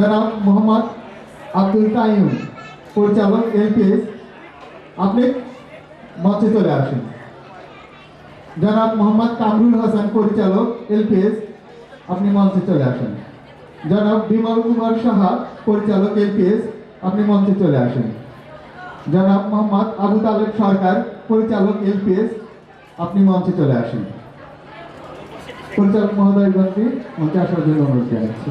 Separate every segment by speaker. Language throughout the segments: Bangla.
Speaker 1: জনাব মোহাম্মদ আব্দুল কাইম পরিচালক এলপিএস, আপনি মঞ্চে চলে আসেন। জনাব মোহাম্মদ কামরুল হাসান পরিচালক এলপিএস, আপনি মঞ্চে চলে আসেন। জনাব বিমল কুমার সাহা পরিচালক এলপিএস, আপনি মঞ্চে চলে আসেন। জনাব মোহাম্মদ আবু তালেব সরকার পরিচালক এলপিএস, আপনি মঞ্চে চলে আসেন। পরিচালক মহোদয়গণকে মঞ্চে আসার জন্য অনুরোধ জানাচ্ছি।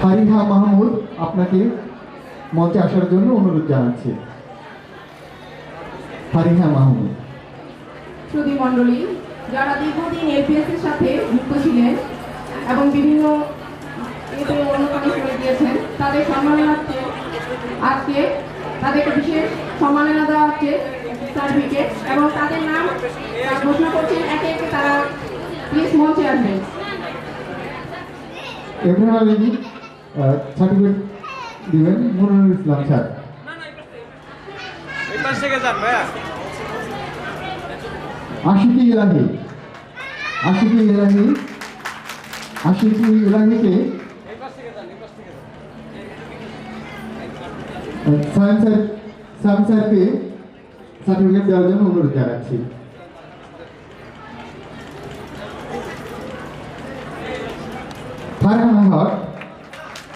Speaker 1: ফারিহা মাহমুদ, আপনাকে মঞ্চে আসার জন্য অনুরোধ জানাচ্ছি। ফারিহা মাহমুদ।
Speaker 2: সুধী মণ্ডলী, যারা দীর্ঘদিন এলপিএস এর সাথে যুক্ত ছিলেন এবং বিভিন্ন এতে অনুদান করে দিয়েছেন, তাদের সম্মানার্থে আজকে তাদেরকে বিশেষ সম্মাননা দেওয়া হচ্ছে সার্টিফিকেট, এবং তাদের নাম ঘোষণা করছেন। একে একে তারা প্লিজ মঞ্চে আসবেন।
Speaker 1: এখানে সার্টিফিকেট দিবেন মনিরুল ইসলাম স্যার। আশিকি ইলাহি, আশিকি ইলাহি, আশিকি ইলাহিকে সায়েম স্যারকে সার্টিফিকেট দেওয়ার জন্য অনুরোধ জানাচ্ছি। ফারহানা হক,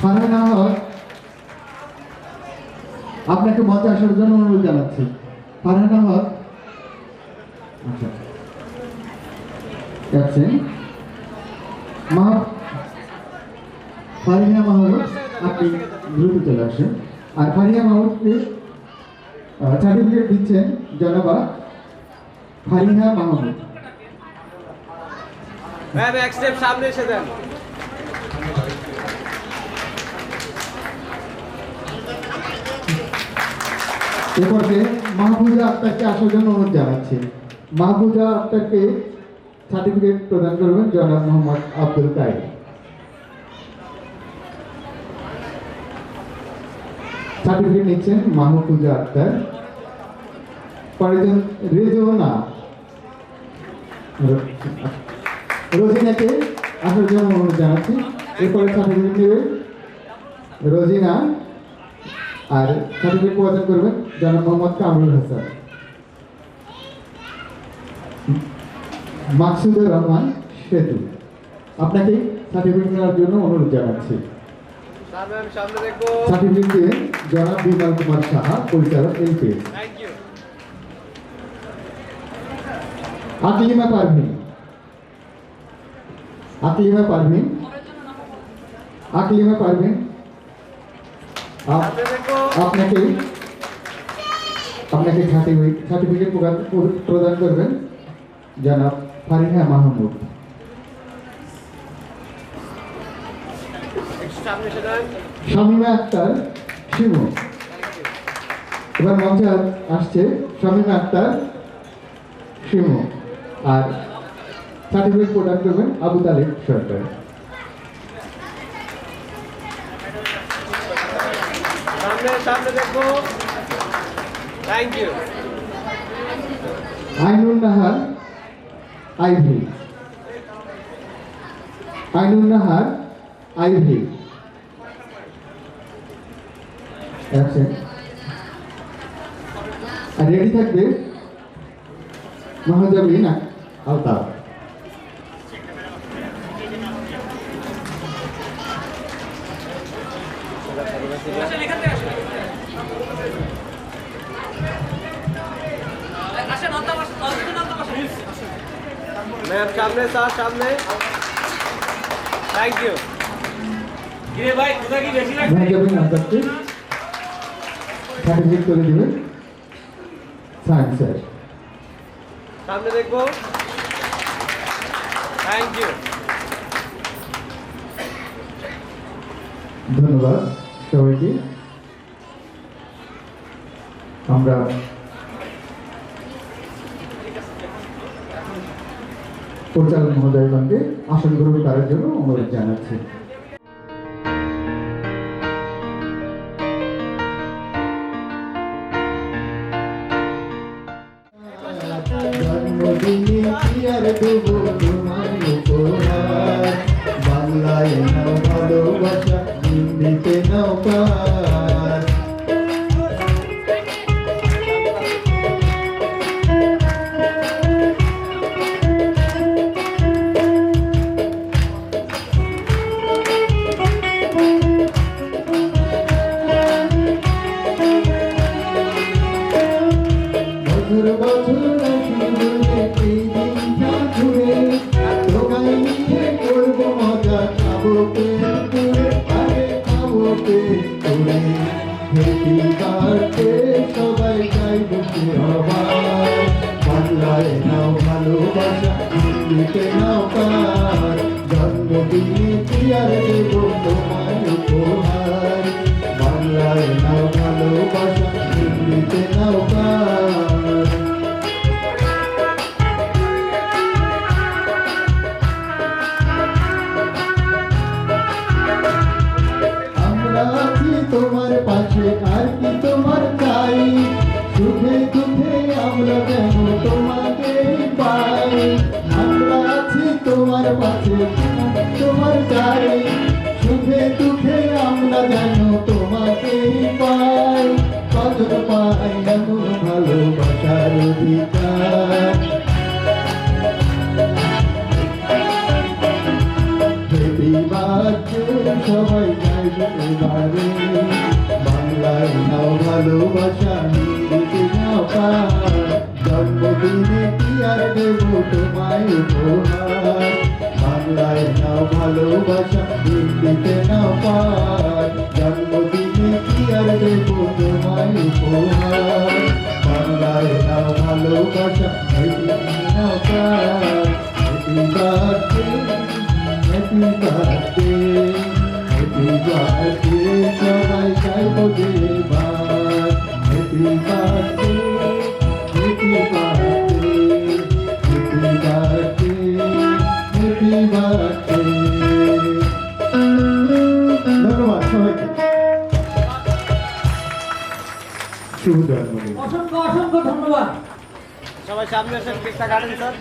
Speaker 1: ফারহানা হক, আপনাকে মঞ্চে আসার জন্য অনুরোধ জানাচ্ছি। ফারহানা হক, আচ্ছা যাচ্ছেন। ফারিহা মাহমুদ, আপনি দ্রুত চলে আসেন। আর ফারিহা মাহমুদকে সার্টিফিকেট দিচ্ছেন জনাবা ফারিহা মাহমুদ।
Speaker 3: ম্যাম এক স্টেপ সামনে এসে দেন।
Speaker 1: এরপরে মাহফুজা আক্তারকে আসার জন্য অনুরোধ জানাচ্ছি। মাহফুজা আক্তারকে সার্টিফিকেট প্রদান করবেন জনাব মোহাম্মদ আব্দুল কাইম। সার্টিফিকেট নিচ্ছেন মাহফুজা আক্তার। পরেরজন রেজওয়ানা, রোজিনাকে আসার জন্য অনুরোধ জানাচ্ছি। এরপরে সার্টিফিকেট নেবেন রোজিনা, আর সার্টিফিকেট প্রদান করবেন জনাব মোহাম্মদ কামরুল হাসান। মাকসুদুর রহমান সেতু, আপনাকে সার্টিফিকেট নেওয়ার জন্য অনুরোধ জানাচ্ছি। সার্টিফিকেট দিবেন জনাব বিমল কুমার সাহা পরিচালক এলপিএস। আকলিমা পারভিন, আকলিমা পারভিন, আকলিমা পারভিন, আপনাকে আপনাকে সার্টিফিকেট প্রদান করবেন জনাব ফারিহা মাহমুদ। শামিমা আক্তার শিমু, এবার মঞ্চে আসছে শামিমা আক্তার শিমু, আর সার্টিফিকেট প্রদান করবেন আবু তালেব সরকার।
Speaker 3: সামনে দেখো। Thank you.
Speaker 1: আইনুল নাহার আইভি, আইনুল নাহার আইভি। আর রেডি থাকবে মাহজাবিন আলতাফ।
Speaker 3: ম্যাম সামনে, স্যার সামনে। Thank you. কিরে ভাই তোরা কি বেশি লাগছে?
Speaker 1: মাহজাবিন আলতাফকে সার্টিফিকেট করে দিবেন সায়েন্স স্যার।
Speaker 3: সামনে দেখবো। Thank you.
Speaker 1: ধন্যবাদ সবাইকে। আমরা পরিচালক মহোদয়গণকে আসন গ্রহণ করার জন্য অনুরোধ জানাচ্ছি। জন্মদিনে কি আর দেব তোমার উপহার, বাংলায় ভালোবাসা দিতে নৌকার জন্মদিনে কি আর দেব তোমায় উপহার বাংলায় নাও ভালোবাসা দিতে নৌকার আমরা আছি তোমার পাশে আর কি তোমার চাই সুখে দুঃখে আমরা যেন তোমাকে পাই আমরা আছি তোমার পাশে তোমার চাই সুখে দুঃখে আমরা যেন তোমাকে পাই কদর পাই এমন ভালোবাসার অধিকার সবাই গাইবে এবারে বাংলায় নাও ভালোবাসা দিতে নৌকার জন্মদিনে কি আর দেব তোমায় উপহার বাংলায় নাও ভালোবাসা দিতে নৌকার জন্মদিনে কি আর দেব তোমায় উপহার বাংলায় নাও ভালোবাসা দিতে নৌকার Happy birthday, happy birthday, সবাই গাইবো এবার Happy birthday, happy birthday, happy birthday, happy birthday ধন্যবাদ সবাইকে শুভ জন্মদিন
Speaker 4: অসংখ্য অসংখ্য ধন্যবাদ।
Speaker 3: সবাই সামনে এসে কেকটা কাটেন স্যার।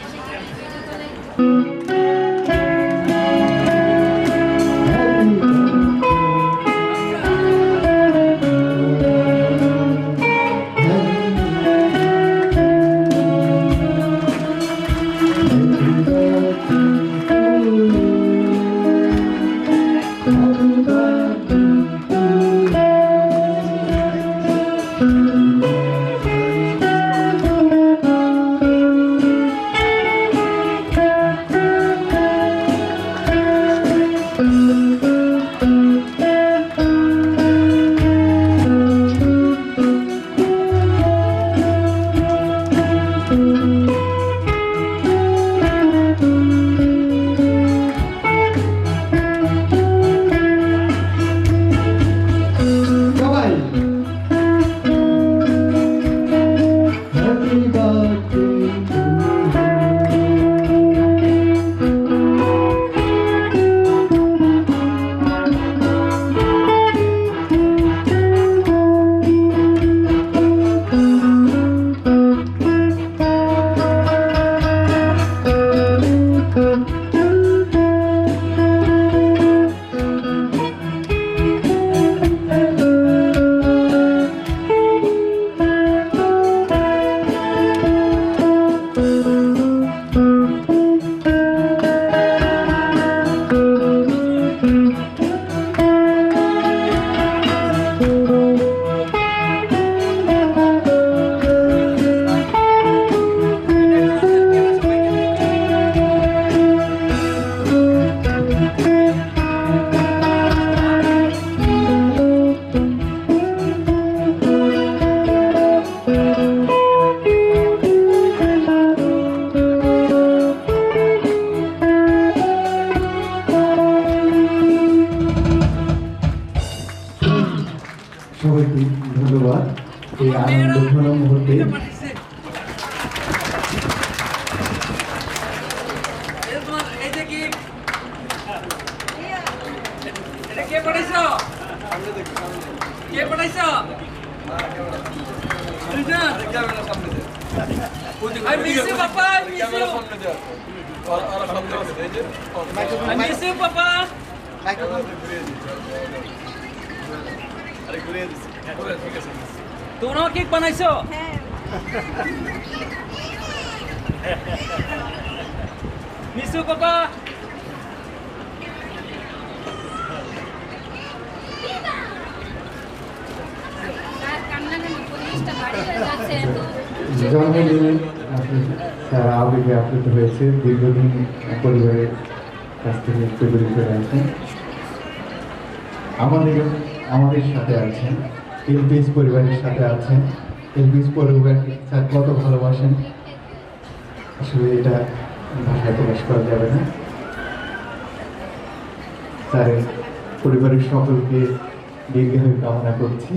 Speaker 1: সবাইকে ধন্যবাদ এই আনন্দঘন মুহূর্তে
Speaker 4: তোমরাও কেক বানাইছো? মিসু পাপা
Speaker 1: জন্মদিনে তারা আবেগে আপ্লুত হয়েছে দীর্ঘদিন পরিবারের কাছ থেকে একটু দূরে সরে আছেন আমাদের সাথে আছেন এলপিএস পরিবারের সাথে আছেন এলপিএস পরিবারকে স্যার কত ভালোবাসেন আসলে এটা ভাষায় প্রকাশ করা যাবে না। তার পরিবারের সকলকে দীর্ঘায়ু কামনা করছি।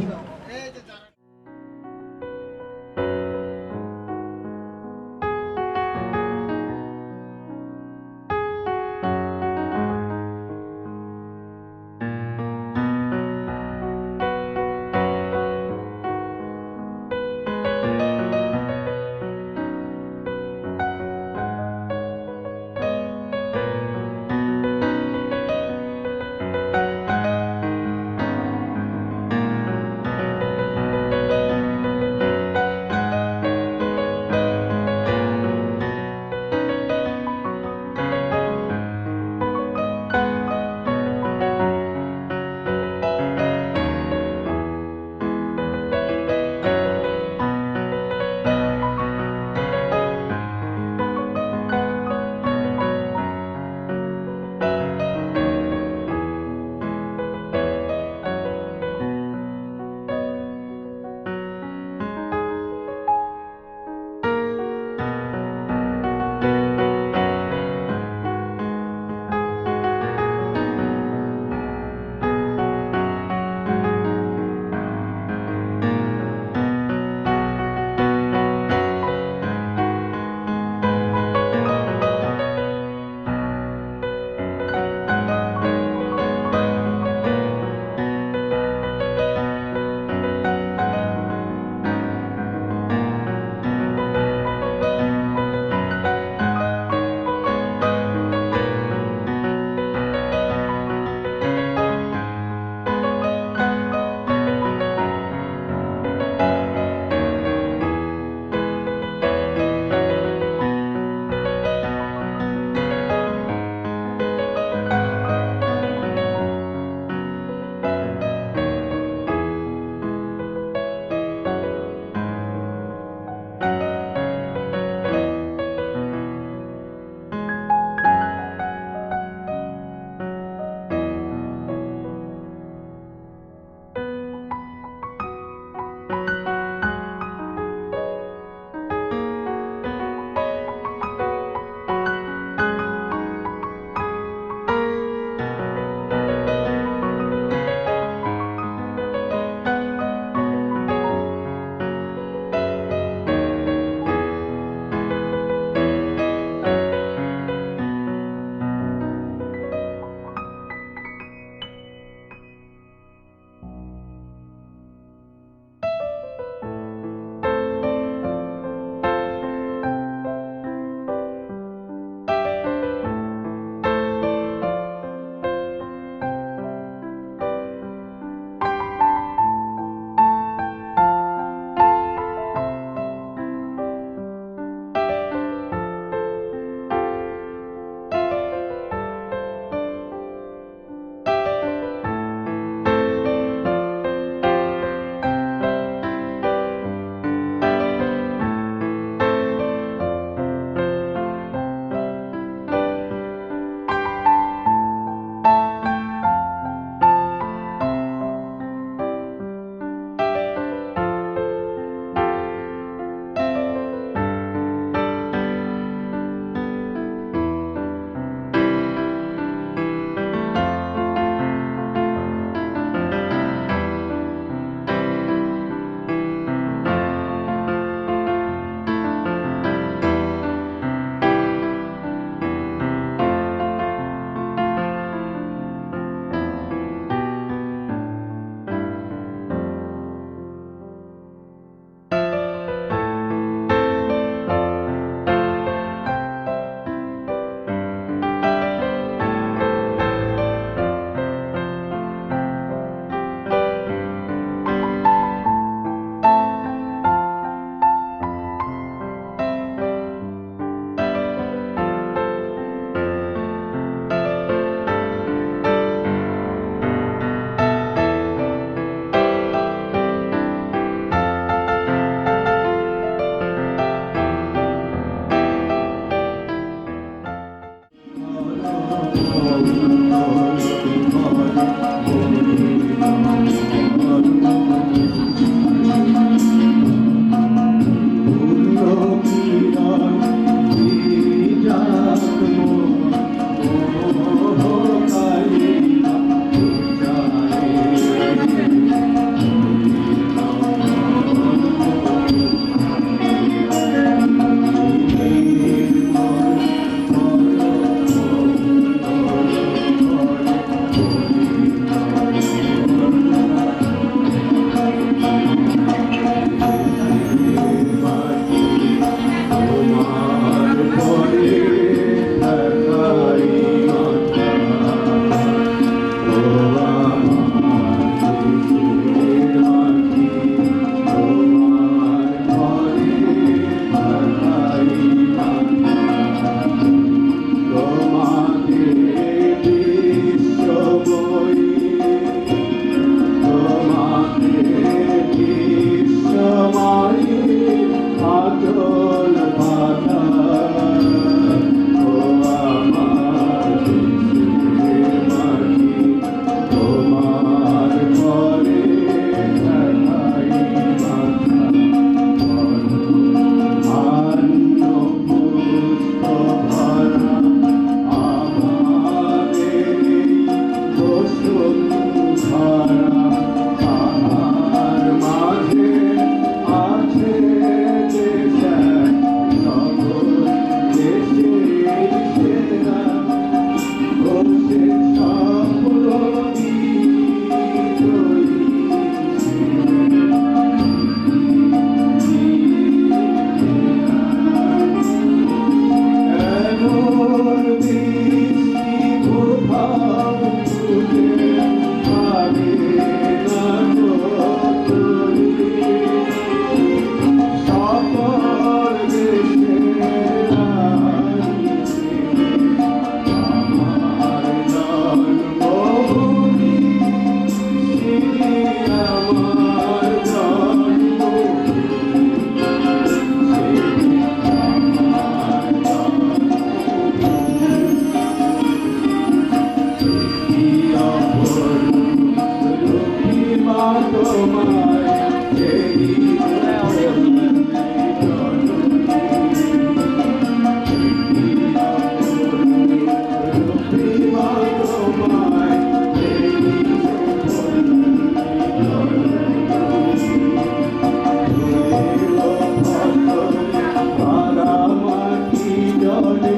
Speaker 1: চলে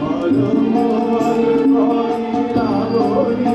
Speaker 1: মলমল করে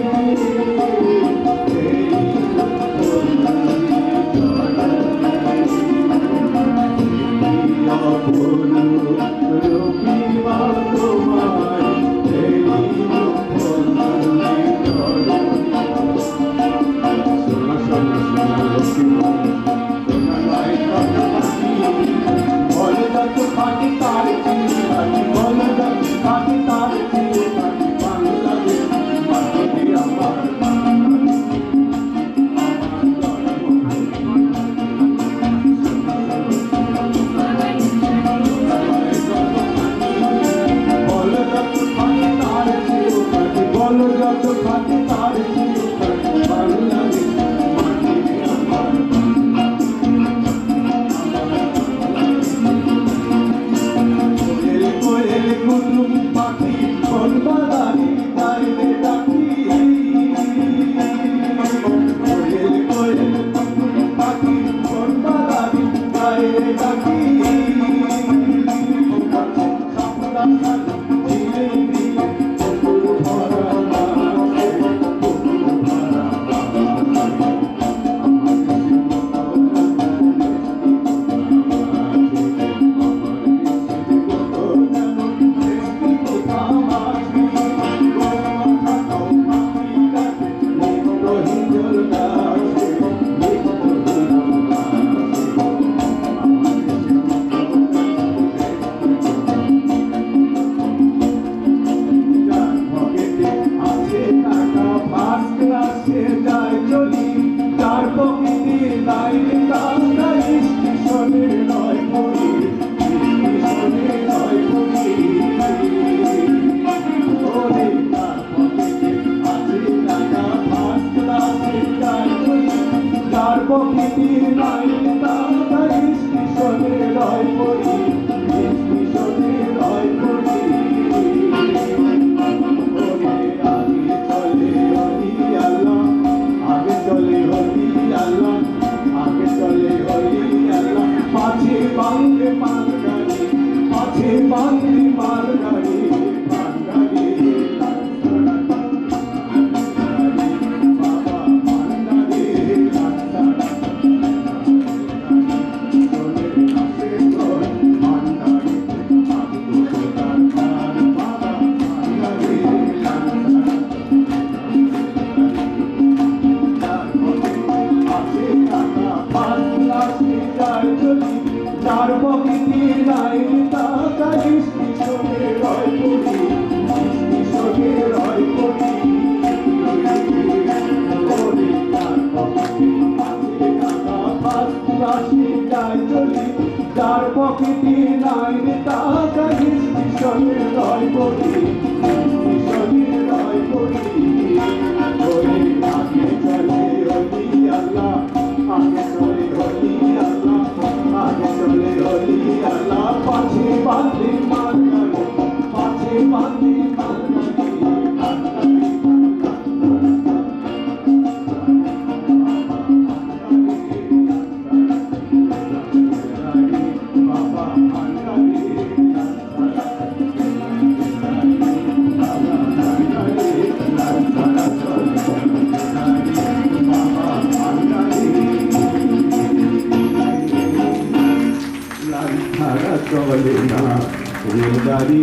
Speaker 1: লাগনি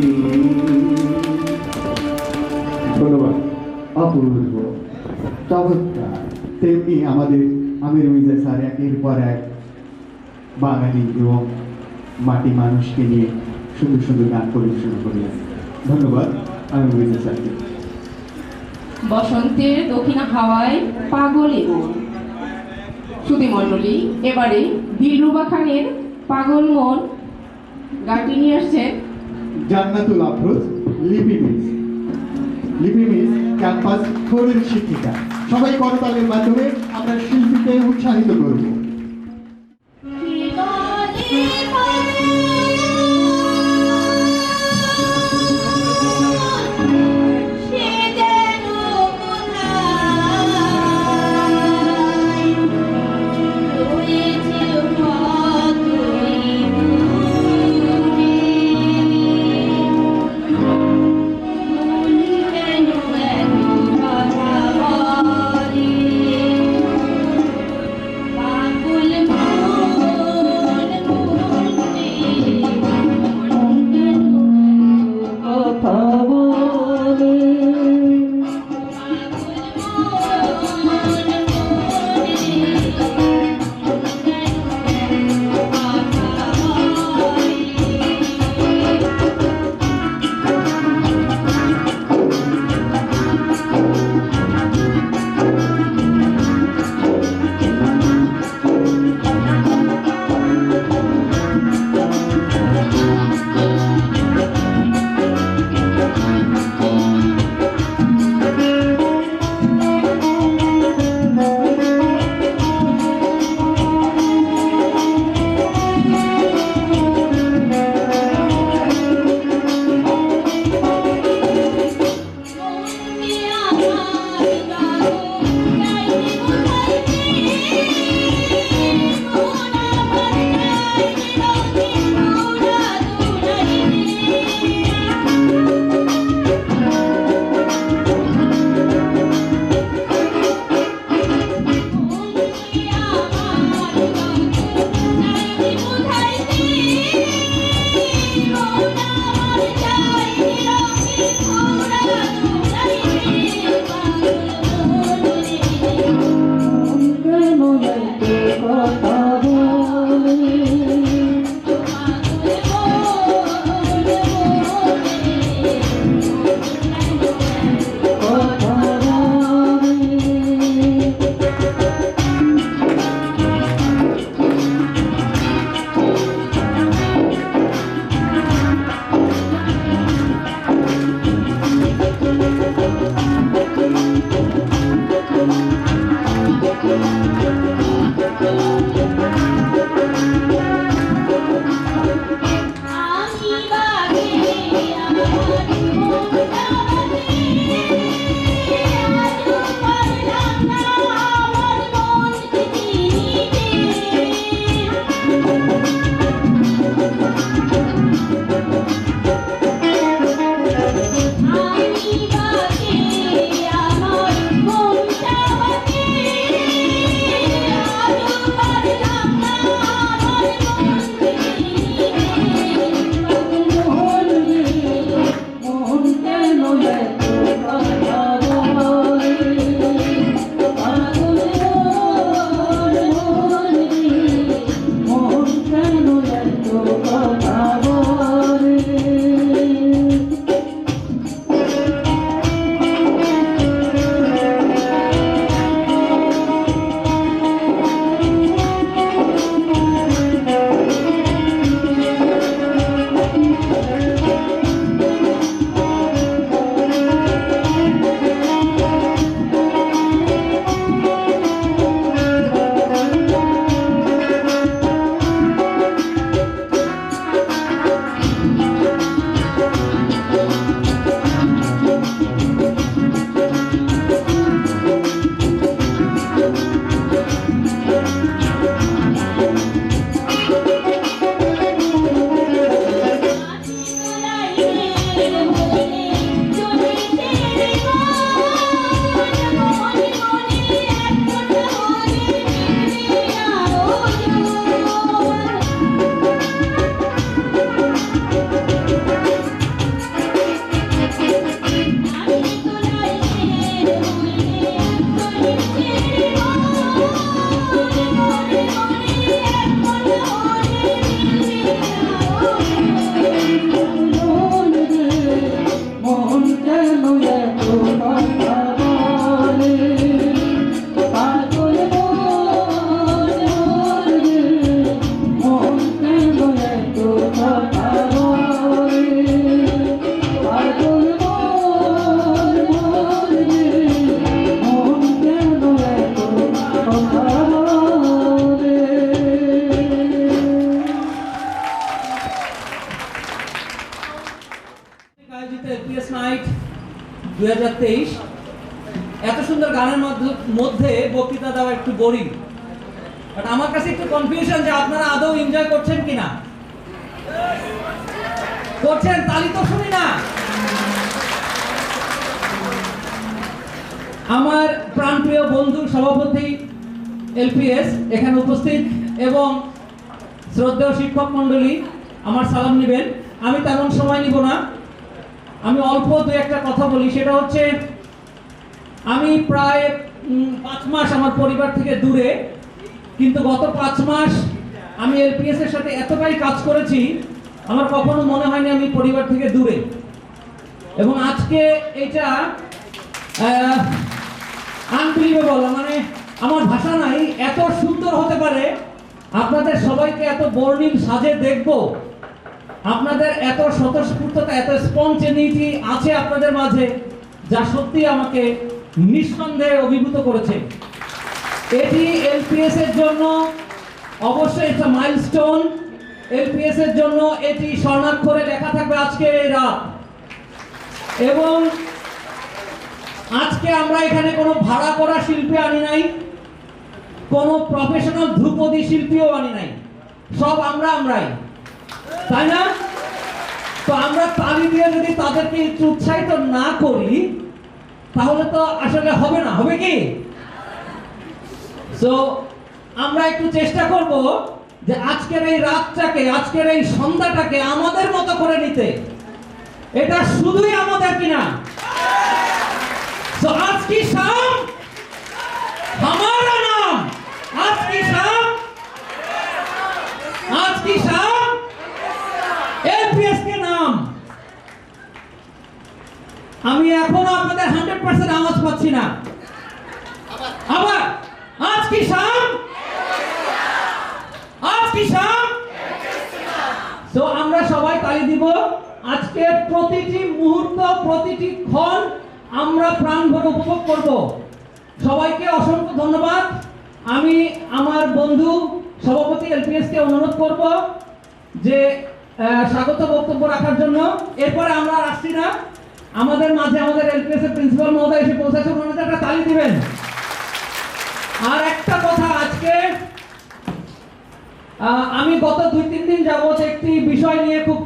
Speaker 1: ধন্যবাদ। অপূর্ব, চমৎকার। তেমনি আমাদের আমির মির্জা স্যার একের পর এক বাঙালি এবং মাটি মানুষকে নিয়ে সুন্দর সুন্দর গান পরিবেশন করলেন। ধন্যবাদ আমির মির্জা স্যারকে।
Speaker 2: বসন্তের দক্ষিণা হাওয়ায় পাগলে মন। সুধী মণ্ডলী, এবারে দিলরুবা খানের পাগল মন গানটি নিয়ে আসছেন
Speaker 1: জান্নাতুল আফরোজ, লিপি মিস। লিপি মিস ক্যাম্পাস 4 এর শিক্ষিকা। সবাই করতালের মাধ্যমে আমরা শিল্পীকে উৎসাহিত করব।
Speaker 4: আয়োজিত এলপিএস নাইট 2023 এত সুন্দর গানের মধ্যে বক্তৃতা দেওয়া একটু বোরিং, বাট আমার কাছে একটু কনফিউশন যে আপনারা আদৌ এনজয় করছেন কিনা। করছেন? তালি তো শুনি না। আমার প্রাণপ্রিয় বন্ধু সভাপতি এলপিএস এখানে উপস্থিত এবং শ্রদ্ধেয় শিক্ষক মণ্ডলী আমার সালাম নেবেন। আমি তেমন সময় নিব না, আমি অল্প দু একটা কথা বলি। সেটা হচ্ছে আমি প্রায় 5 মাস আমার পরিবার থেকে দূরে, কিন্তু গত 5 মাস আমি এলপিএস এর সাথে এতটাই কাজ করেছি আমার কখনো মনে হয়নি আমি পরিবার থেকে দূরে। এবং আজকে এটা আনবিলিভেবল, মানে আমার ভাষা নাই, এত সুন্দর হতে পারে। আপনাদের সবাইকে এত বর্ণিল সাজে দেখবো, আপনাদের এত স্বতঃস্ফূর্ততা, এত স্পন্টেনিটি আছে আপনাদের মাঝে, যা সত্যি আমাকে নিঃসন্দেহে অভিভূত করেছে। এটি এলপিএস এর জন্য অবশ্যই একটা মাইলস্টোন। এলপিএস এর জন্য এটি স্বর্ণাক্ষরে লেখা থাকবে আজকে এই রাত। এবং আজকে আমরা এখানে কোনো ভাড়া করা শিল্পী আনি নাই, কোনো প্রফেশনাল ধ্রুপদী শিল্পীও আনি নাই, সব আমরাই, তাই না? তো আমরা তালি দিয়ে যদি তাদেরকে একটু উৎসাহিত না করি তাহলে তো আসলে হবে না, হবে কি? সো আমরা একটু চেষ্টা করব যে আজকের এই রাতটাকে, আজকের এই সন্ধ্যাটাকে আমাদের মতো করে নিতে। এটা শুধুই আমাদের কিনা? सो आज की शाम हमारा नाम, आज की शाम एलपीएस के नाम। আমি এখনো আপনাদের 100% আওয়াজ পাচ্ছি না। আবার आज की शाम সো আমরা সবাই তালি দিব। আজকে প্রতিটি মুহূর্ত, প্রতিটি ক্ষণ আমরা প্রাণ ভরে উপভোগ করব। সবাইকে অসংখ্য ধন্যবাদ। আমি আমার বন্ধু সভাপতি এলপিএস কে অনুরোধ করব যে স্বাগত বক্তব্য রাখার জন্য। এরপরে আমরা আর আসছি না, আমাদের মাঝে আমাদের এলপিএস এর প্রিন্সিপাল মহোদয় এসে পৌঁছাচ্ছে, ওনাদের একটা তালি দিবেন। আর একটা কথা, আজকে আমি গত 2-3 দিন যাবত একটি বিষয় নিয়ে খুব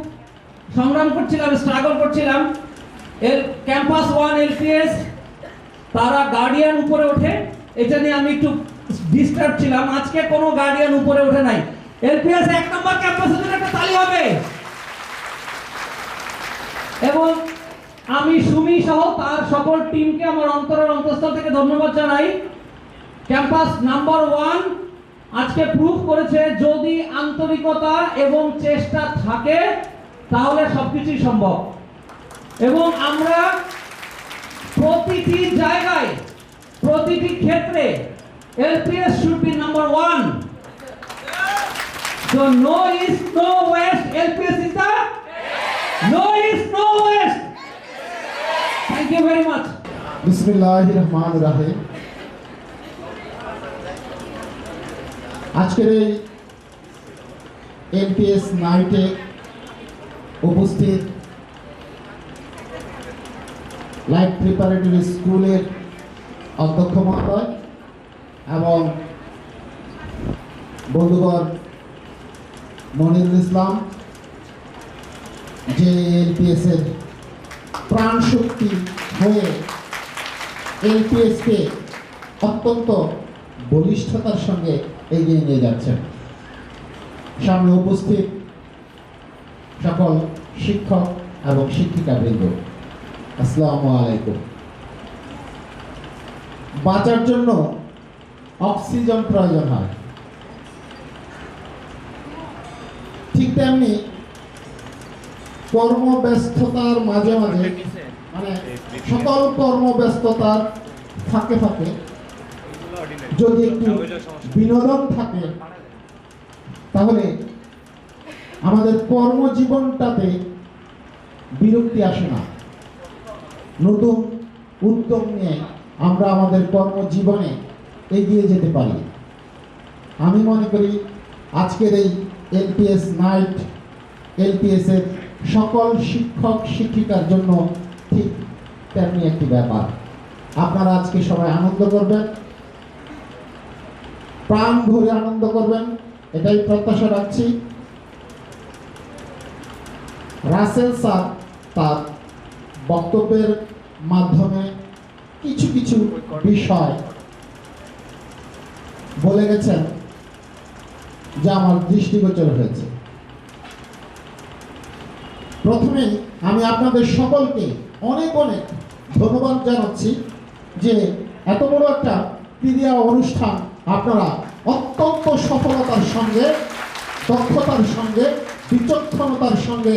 Speaker 4: সংগ্রাম করছিলাম, স্ট্রাগল করছিলাম। এর ক্যাম্পাস 1 এলপিএস তারা গার্ডিয়ান উপরে ওঠে, এটা নিয়ে আমি একটু ডিস্টার্ব ছিলাম। আজকে কোনো গার্ডিয়ান উপরে ওঠে নাই। এলপিএস 1 নম্বর ক্যাম্পাসের জন্য একটা তালি হবে। এবং আমি সুমি সহ তার সকল টিমকে আমার অন্তরের অন্তঃস্থল থেকে ধন্যবাদ জানাই। ক্যাম্পাস নাম্বার 1 আজকে প্রুফ করেছে যদি আন্তরিকতা এবং চেষ্টা থাকে তাহলে সবকিছুই সম্ভব। এবং আমরা প্রতিটি জায়গায়, প্রতিটি ক্ষেত্রে LPS should be number 1। So no east, no west, LPS is the no east, no west. Thank you very much.
Speaker 1: বিসমিল্লাহিররহমানিররহিম। আজকের এই এলপিএস নাইটে উপস্থিত লাইফ প্রিপারেটরি স্কুলের অধ্যক্ষ মহোদয় এবং বন্ধুগণ, মনিরুল ইসলাম যে এলপিএস এর প্রাণ শক্তি হয়ে এলপিএসকে অত্যন্ত বলিষ্ঠতার সঙ্গে এগিয়ে নিয়ে যাচ্ছেন। সামনে উপস্থিত সকল শিক্ষক এবং শিক্ষিকাবৃন্দ, আসসালামু আলাইকুম। বাঁচার জন্য অক্সিজেন প্রয়োজন হয়, ঠিক তেমনি কর্মব্যস্ততার মাঝে মাঝে, মানে সকল কর্মব্যস্ততার ফাঁকে ফাঁকে যদি একটু বিনোদন থাকে তাহলে আমাদের কর্মজীবনটাতে বিরক্তি আসে না। নতুন উদ্যোগ নিয়ে আমরা আমাদের কর্মজীবনে এগিয়ে যেতে পারি। আমি মনে করি আজকের এই এলপিএস নাইট এলপিএস এর
Speaker 5: সকল শিক্ষক শিক্ষিকার জন্য ঠিক তেমনি একটি ব্যাপার। আপনারা আজকে সবাই আনন্দ করবেন, প্রাণ ভরে আনন্দ করবেন, এটাই প্রত্যাশা রাখছি। রাসেল স্যার তার বক্তব্যের মাধ্যমে কিছু কিছু বিষয় বলে গেছেন যা আমার দৃষ্টিগোচর হয়েছে। প্রথমেই আমি আপনাদের সকলকে অনেক অনেক ধন্যবাদ জানাচ্ছি যে এত বড় একটা ক্রীড়া অনুষ্ঠান আপনারা অত্যন্ত সফলতার সঙ্গে, দক্ষতার সঙ্গে, বিচক্ষণতার সঙ্গে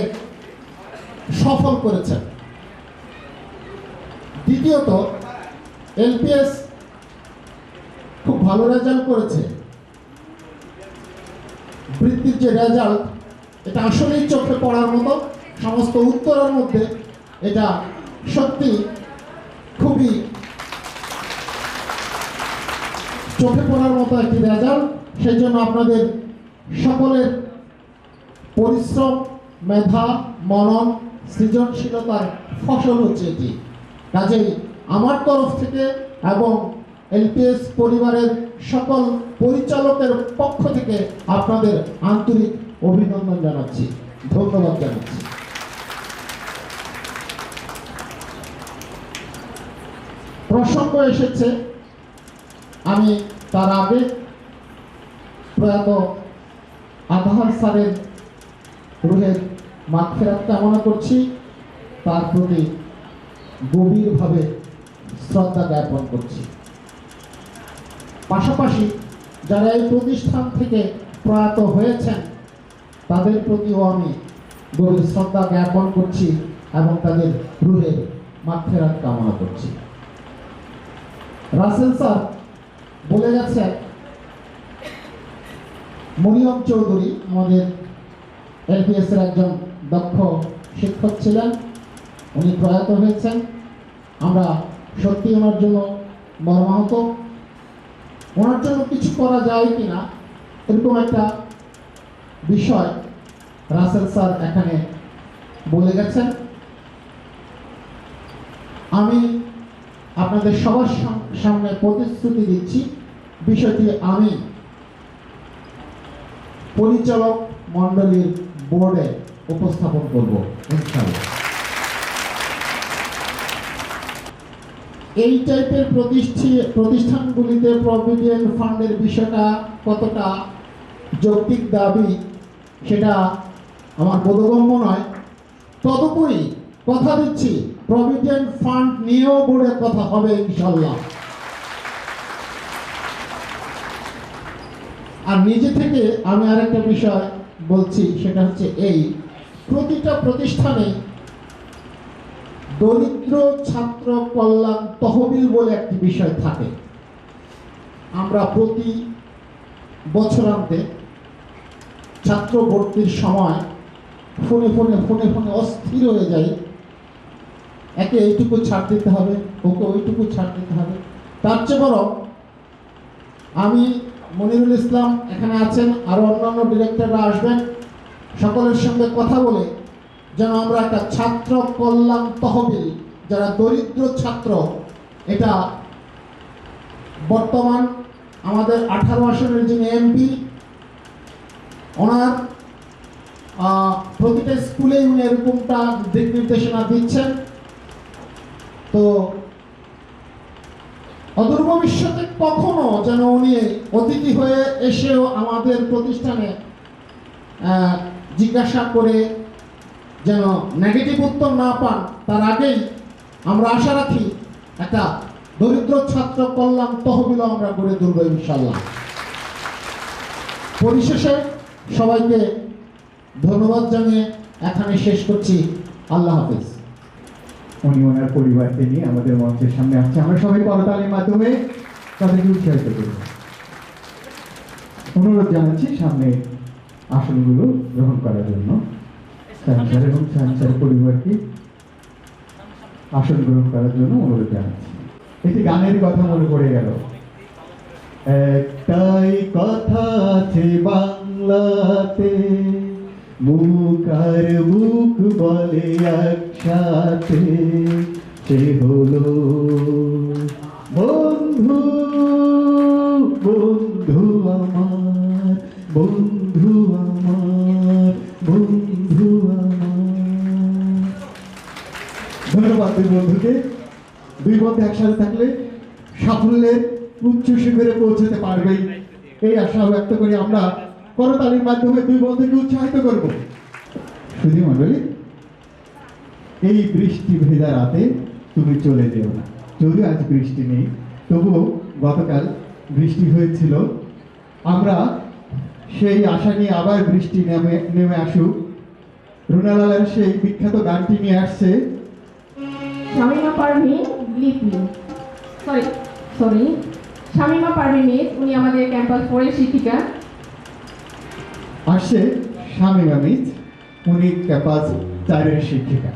Speaker 5: সফল করেছেন। দ্বিতীয়ত, এলপিএস খুব ভালো রেজাল্ট করেছে। বৃত্তির যে রেজাল্ট, এটা আসলেই চোখে পড়ার মতো। সমস্ত উত্তরের মধ্যে এটা সত্যি খুবই চোখে পড়ার মতো একটি রেজাল্ট। সেই জন্য আপনাদের সকলের পরিশ্রম, মেধা, মনন, সৃজনশীলতার ফসল হচ্ছে এটি। কাজেই আমার তরফ থেকে এবং এলপিএস পরিবারের সকল পরিচালকের পক্ষ থেকে আপনাদের আন্তরিক অভিনন্দন জানাচ্ছি, ধন্যবাদ জানাচ্ছি। প্রসঙ্গ এসেছে, আমি তার আগে প্রয়াত আজহার স্যারের রুহের মাগফিরাত কামনা করছি, তার প্রতি গভীরভাবে শ্রদ্ধা জ্ঞাপন করছি। পাশাপাশি যারা এই প্রতিষ্ঠান থেকে প্রয়াত হয়েছেন তাদের প্রতিও আমি গভীর শ্রদ্ধা জ্ঞাপন করছি এবং তাদের রুহের মাগফিরাত কামনা করছি। রাসেল স্যার বলে গেছেন, মরিয়ম চৌধুরী আমাদের এলপিএস এর একজন দক্ষ শিক্ষক ছিলেন, উনি প্রয়াত হয়েছেন। আমরা সত্যি ওনার জন্য মর্মাহত। ওনার জন্য কিছু করা যায় কিনা এরকম একটা বিষয় রাসেল স্যার এখানে বলে গেছেন। আমি আপনাদের সবার সামনে প্রতিশ্রুতি দিচ্ছি, বিষয়টি আমি পরিচালক মণ্ডলীর বোর্ডে উপস্থাপন করব ইনশাআল্লাহ। এই টাইপের প্রতিষ্ঠানগুলিতে প্রভিডেন্ট ফান্ডের বিষয়টা কতটা যৌক্তিক দাবি সেটা আমার বোধগম্য নয়। তদুপরি কথা দিচ্ছি, প্রভিডেন্ট ফান্ড নিয়েও বোর্ডে কথা হবে ইনশাল্লাহ। আর নিজে থেকে আমি আরেকটা বিষয় বলছি, সেটা হচ্ছে এই প্রতিটা প্রতিষ্ঠানে দরিদ্র ছাত্র কল্যাণ তহবিল বলে একটি বিষয় থাকে। আমরা প্রতি বছরান্তে ছাত্র ভর্তির সময় ফোনে অস্থির হয়ে যাই, একে এইটুকু ছাড় দিতে হবে, ওকে ওইটুকু ছাড় দিতে হবে। তার চেয়ে বরং আমি, মনিরুল ইসলাম এখানে আছেন, আরও অন্যান্য ডিরেক্টররা আসবেন, সকলের সঙ্গে কথা বলে যেন আমরা একটা ছাত্র কল্যাণ তহবিল, যারা দরিদ্র ছাত্র, এটা বর্তমান আমাদের 18 আসনের যিনি এমপি, ওনার প্রতিটা স্কুলে উনি এরকমটা দিক নির্দেশনা দিচ্ছেন। তো অদূর ভবিষ্যতে কখনো যেন উনি অতিথি হয়ে এসেও আমাদের প্রতিষ্ঠানে জিজ্ঞাসা করে যেন নেগেটিভ উত্তর না পান, তার আগেই আমরা আশা রাখি একটা দরিদ্র ছাত্র কল্যাণ তহবিল আমরা গড়ে তুলব ইনশাল্লাহ। পরিশেষে সবাইকে ধন্যবাদ জানিয়ে এখানে শেষ করছি। আল্লাহ হাফিজ।
Speaker 1: উনি ওনার পরিবারকে নিয়ে আমাদের মঞ্চের সামনে আসছে, আমরা সবাই করতালির মাধ্যমে তাদেরকে উৎসাহিত করব। অনুরোধ জানাচ্ছি সামনে আসনগুলো গ্রহণ করার জন্য। স্যার এবং স্যার পরিবারকে আসন গ্রহণ করার জন্য অনুরোধ জানাচ্ছি। একটি গানের কথা মনে পড়ে গেল, একটাই কথা আছে বাংলাতে, মুখ আর মুখ বলে একসাথে, সে হলো বন্ধু, বন্ধু আমার, বন্ধু আমার, বন্ধু আমার। ধন্যবাদ দুই বন্ধুকে। দুই বন্ধু একসাথে থাকলে সাফল্যের উচ্চ শিখরে পৌঁছতে পারবেই, এই আশা ব্যক্ত করি আমরা করতালির মাধ্যমে দুই বন্ধুকে উৎসাহিত করব। সুধী মণ্ডলী, এই বৃষ্টি ভেজা রাতে তুমি চলে যেও না। যদিও আজ বৃষ্টি নেই, তবুও গতকাল বৃষ্টি হয়েছিল। আমরা সেই আশা নিয়ে আবার বৃষ্টি নেমে আসুক। রুনালালের সেই বিখ্যাত গানটি নিয়ে আসছে
Speaker 2: শামিমা পারভিন লিপি, সরি শামিমা পারভিন মিস, উনি আমাদের ক্যাম্পাস 4-এর শিক্ষিকা।
Speaker 1: আসছে শামিমা মিস, উনি ক্যাম্পাস 4-এর শিক্ষিকা।